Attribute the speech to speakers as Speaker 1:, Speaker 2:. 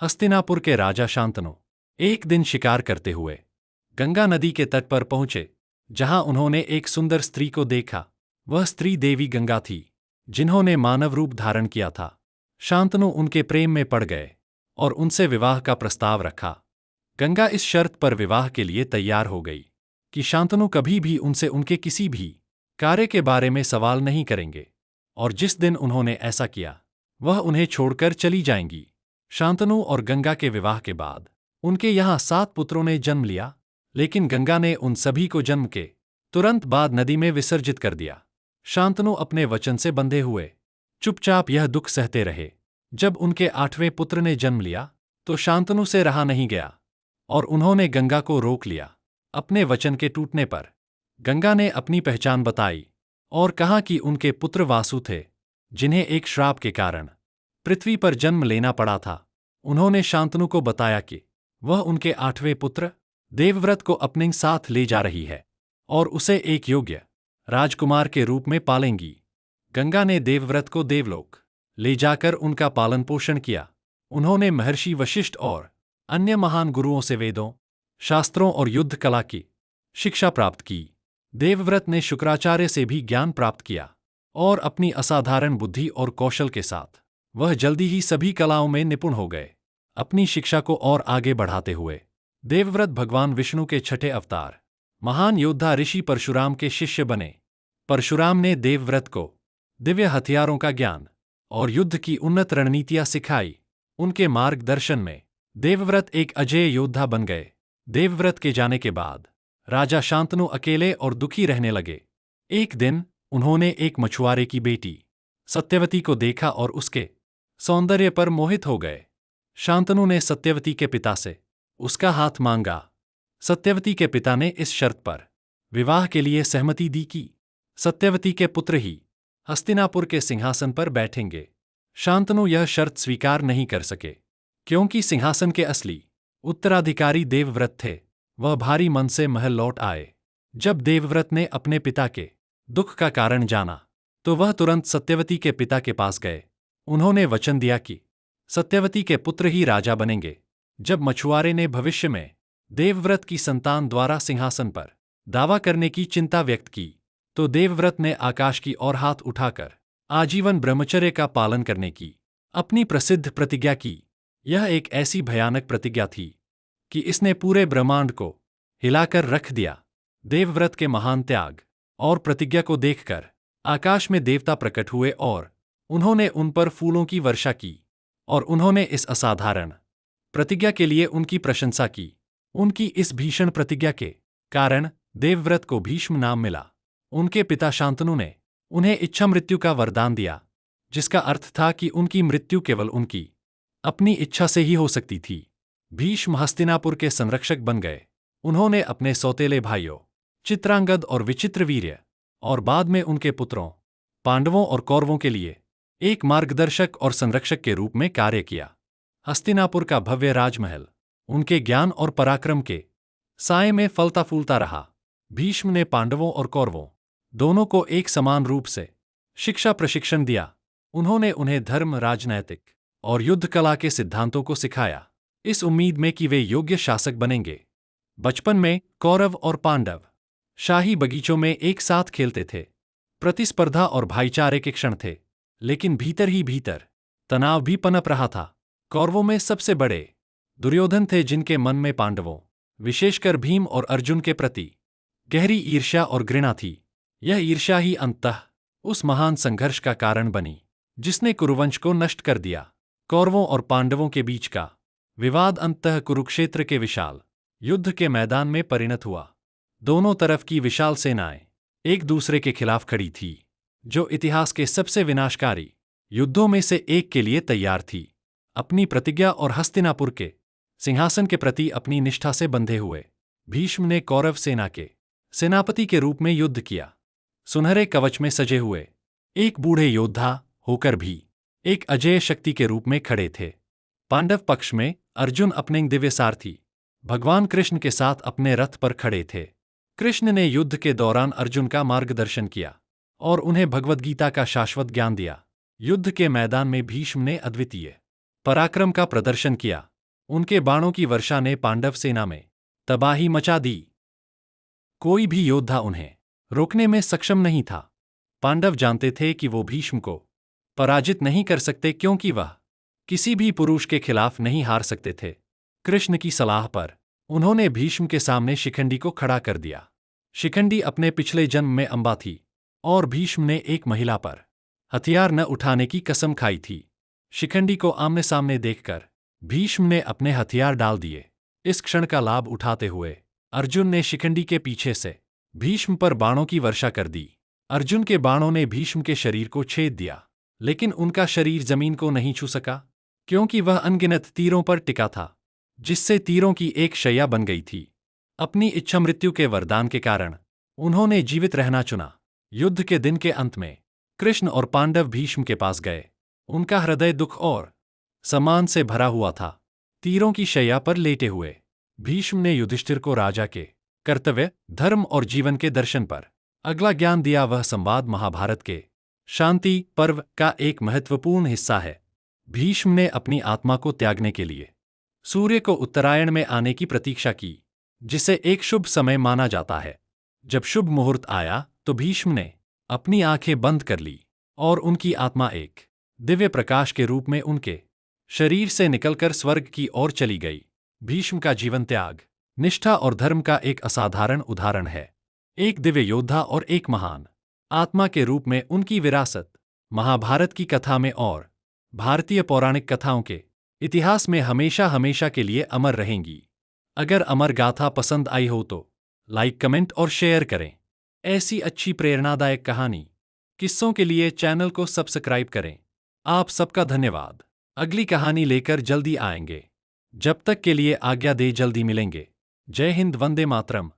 Speaker 1: हस्तिनापुर के राजा शांतनु एक दिन शिकार करते हुए गंगा नदी के तट पर पहुंचे, जहां उन्होंने एक सुंदर स्त्री को देखा। वह स्त्री देवी गंगा थी, जिन्होंने मानव रूप धारण किया था। शांतनु उनके प्रेम में पड़ गए और उनसे विवाह का प्रस्ताव रखा। गंगा इस शर्त पर विवाह के लिए तैयार हो गई कि शांतनु कभी भी उनसे उनके किसी भी कार्य के बारे में सवाल नहीं करेंगे, और जिस दिन उन्होंने ऐसा किया, वह उन्हें छोड़कर चली जाएंगी। शांतनु और गंगा के विवाह के बाद उनके यहाँ 7 पुत्रों ने जन्म लिया, लेकिन गंगा ने उन सभी को जन्म के तुरंत बाद नदी में विसर्जित कर दिया। शांतनु अपने वचन से बंधे हुए चुपचाप यह दुख सहते रहे। जब उनके 8वें पुत्र ने जन्म लिया, तो शांतनु से रहा नहीं गया और उन्होंने गंगा को रोक लिया। अपने वचन के टूटने पर गंगा ने अपनी पहचान बताई और कहा कि उनके पुत्र वासु थे, जिन्हें एक श्राप के कारण पृथ्वी पर जन्म लेना पड़ा था। उन्होंने शांतनु को बताया कि वह उनके 8वें पुत्र देवव्रत को अपने साथ ले जा रही है और उसे एक योग्य राजकुमार के रूप में पालेंगी। गंगा ने देवव्रत को देवलोक ले जाकर उनका पालन पोषण किया। उन्होंने महर्षि वशिष्ठ और अन्य महान गुरुओं से वेदों, शास्त्रों और युद्ध कला की शिक्षा प्राप्त की। देवव्रत ने शुक्राचार्य से भी ज्ञान प्राप्त किया और अपनी असाधारण बुद्धि और कौशल के साथ वह जल्दी ही सभी कलाओं में निपुण हो गए। अपनी शिक्षा को और आगे बढ़ाते हुए देवव्रत भगवान विष्णु के 6ठे अवतार महान योद्धा ऋषि परशुराम के शिष्य बने। परशुराम ने देवव्रत को दिव्य हथियारों का ज्ञान और युद्ध की उन्नत रणनीतियां सिखाई। उनके मार्गदर्शन में देवव्रत एक अजेय योद्धा बन गए। देवव्रत के जाने के बाद राजा शांतनु अकेले और दुखी रहने लगे। एक दिन उन्होंने एक मछुआरे की बेटी सत्यवती को देखा और उसके सौंदर्य पर मोहित हो गए। शांतनु ने सत्यवती के पिता से उसका हाथ मांगा। सत्यवती के पिता ने इस शर्त पर विवाह के लिए सहमति दी कि सत्यवती के पुत्र ही हस्तिनापुर के सिंहासन पर बैठेंगे। शांतनु यह शर्त स्वीकार नहीं कर सके, क्योंकि सिंहासन के असली उत्तराधिकारी देवव्रत थे। वह भारी मन से महल लौट आए। जब देवव्रत ने अपने पिता के दुख का कारण जाना, तो वह तुरंत सत्यवती के पिता के पास गए। उन्होंने वचन दिया कि सत्यवती के पुत्र ही राजा बनेंगे। जब मछुआरे ने भविष्य में देवव्रत की संतान द्वारा सिंहासन पर दावा करने की चिंता व्यक्त की, तो देवव्रत ने आकाश की ओर हाथ उठाकर आजीवन ब्रह्मचर्य का पालन करने की अपनी प्रसिद्ध प्रतिज्ञा की। यह एक ऐसी भयानक प्रतिज्ञा थी कि इसने पूरे ब्रह्मांड को हिलाकर रख दिया। देवव्रत के महान त्याग और प्रतिज्ञा को देखकर आकाश में देवता प्रकट हुए और उन्होंने उन पर फूलों की वर्षा की, और उन्होंने इस असाधारण प्रतिज्ञा के लिए उनकी प्रशंसा की। उनकी इस भीषण प्रतिज्ञा के कारण देवव्रत को भीष्म नाम मिला। उनके पिता शांतनु ने उन्हें इच्छा मृत्यु का वरदान दिया, जिसका अर्थ था कि उनकी मृत्यु केवल उनकी अपनी इच्छा से ही हो सकती थी। भीष्म हस्तिनापुर के संरक्षक बन गए। उन्होंने अपने सौतेले भाइयों चित्रांगद और विचित्रवीर्य और बाद में उनके पुत्रों पांडवों और कौरवों के लिए एक मार्गदर्शक और संरक्षक के रूप में कार्य किया। हस्तिनापुर का भव्य राजमहल उनके ज्ञान और पराक्रम के साए में फलता फूलता रहा। भीष्म ने पांडवों और कौरवों दोनों को एक समान रूप से शिक्षा प्रशिक्षण दिया। उन्होंने उन्हें धर्म, राजनैतिक और युद्ध कला के सिद्धांतों को सिखाया, इस उम्मीद में कि वे योग्य शासक बनेंगे। बचपन में कौरव और पांडव शाही बगीचों में एक साथ खेलते थे। प्रतिस्पर्धा और भाईचारे के क्षण थे, लेकिन भीतर ही भीतर तनाव भी पनप रहा था। कौरवों में सबसे बड़े दुर्योधन थे, जिनके मन में पांडवों, विशेषकर भीम और अर्जुन के प्रति गहरी ईर्ष्या और घृणा थी। यह ईर्ष्या ही अंततः उस महान संघर्ष का कारण बनी जिसने कुरुवंश को नष्ट कर दिया। कौरवों और पांडवों के बीच का विवाद अंततः कुरुक्षेत्र के विशाल युद्ध के मैदान में परिणत हुआ। दोनों तरफ की विशाल सेनाएं एक दूसरे के खिलाफ खड़ी थी, जो इतिहास के सबसे विनाशकारी युद्धों में से एक के लिए तैयार थी। अपनी प्रतिज्ञा और हस्तिनापुर के सिंहासन के प्रति अपनी निष्ठा से बंधे हुए भीष्म ने कौरव सेना के सेनापति के रूप में युद्ध किया। सुनहरे कवच में सजे हुए एक बूढ़े योद्धा होकर भी एक अजेय शक्ति के रूप में खड़े थे। पांडव पक्ष में अर्जुन अपने दिव्य सारथी भगवान कृष्ण के साथ अपने रथ पर खड़े थे। कृष्ण ने युद्ध के दौरान अर्जुन का मार्गदर्शन किया और उन्हें भगवद्गीता का शाश्वत ज्ञान दिया। युद्ध के मैदान में भीष्म ने अद्वितीय पराक्रम का प्रदर्शन किया। उनके बाणों की वर्षा ने पांडव सेना में तबाही मचा दी। कोई भी योद्धा उन्हें रोकने में सक्षम नहीं था। पांडव जानते थे कि वो भीष्म को पराजित नहीं कर सकते, क्योंकि वह किसी भी पुरुष के खिलाफ नहीं हार सकते थे। कृष्ण की सलाह पर उन्होंने भीष्म के सामने शिखंडी को खड़ा कर दिया। शिखंडी अपने पिछले जन्म में अंबा थी और भीष्म ने एक महिला पर हथियार न उठाने की कसम खाई थी। शिखंडी को आमने सामने देखकर भीष्म ने अपने हथियार डाल दिए। इस क्षण का लाभ उठाते हुए अर्जुन ने शिखंडी के पीछे से भीष्म पर बाणों की वर्षा कर दी। अर्जुन के बाणों ने भीष्म के शरीर को छेद दिया, लेकिन उनका शरीर जमीन को नहीं छू सका, क्योंकि वह अनगिनत तीरों पर टिका था, जिससे तीरों की एक शैया बन गई थी। अपनी इच्छा मृत्यु के वरदान के कारण उन्होंने जीवित रहना चुना। युद्ध के दिन के अंत में कृष्ण और पांडव भीष्म के पास गए। उनका हृदय दुख और सम्मान से भरा हुआ था। तीरों की शैया पर लेटे हुए भीष्म ने युधिष्ठिर को राजा के कर्तव्य, धर्म और जीवन के दर्शन पर अगला ज्ञान दिया। वह संवाद महाभारत के शांति पर्व का एक महत्वपूर्ण हिस्सा है। भीष्म ने अपनी आत्मा को त्यागने के लिए सूर्य को उत्तरायण में आने की प्रतीक्षा की, जिसे एक शुभ समय माना जाता है। जब शुभ मुहूर्त आया तो भीष्म ने अपनी आंखें बंद कर ली और उनकी आत्मा एक दिव्य प्रकाश के रूप में उनके शरीर से निकलकर स्वर्ग की ओर चली गई। भीष्म का जीवन त्याग, निष्ठा और धर्म का एक असाधारण उदाहरण है। एक दिव्य योद्धा और एक महान आत्मा के रूप में उनकी विरासत महाभारत की कथा में और भारतीय पौराणिक कथाओं के इतिहास में हमेशा हमेशा के लिए अमर रहेंगी। अगर अमर गाथा पसंद आई हो तो लाइक, कमेंट और शेयर करें। ऐसी अच्छी प्रेरणादायक कहानी किस्सों के लिए चैनल को सब्सक्राइब करें। आप सबका धन्यवाद। अगली कहानी लेकर जल्दी आएंगे। जब तक के लिए आज्ञा दे, जल्दी मिलेंगे। जय हिंद, वंदे मातरम।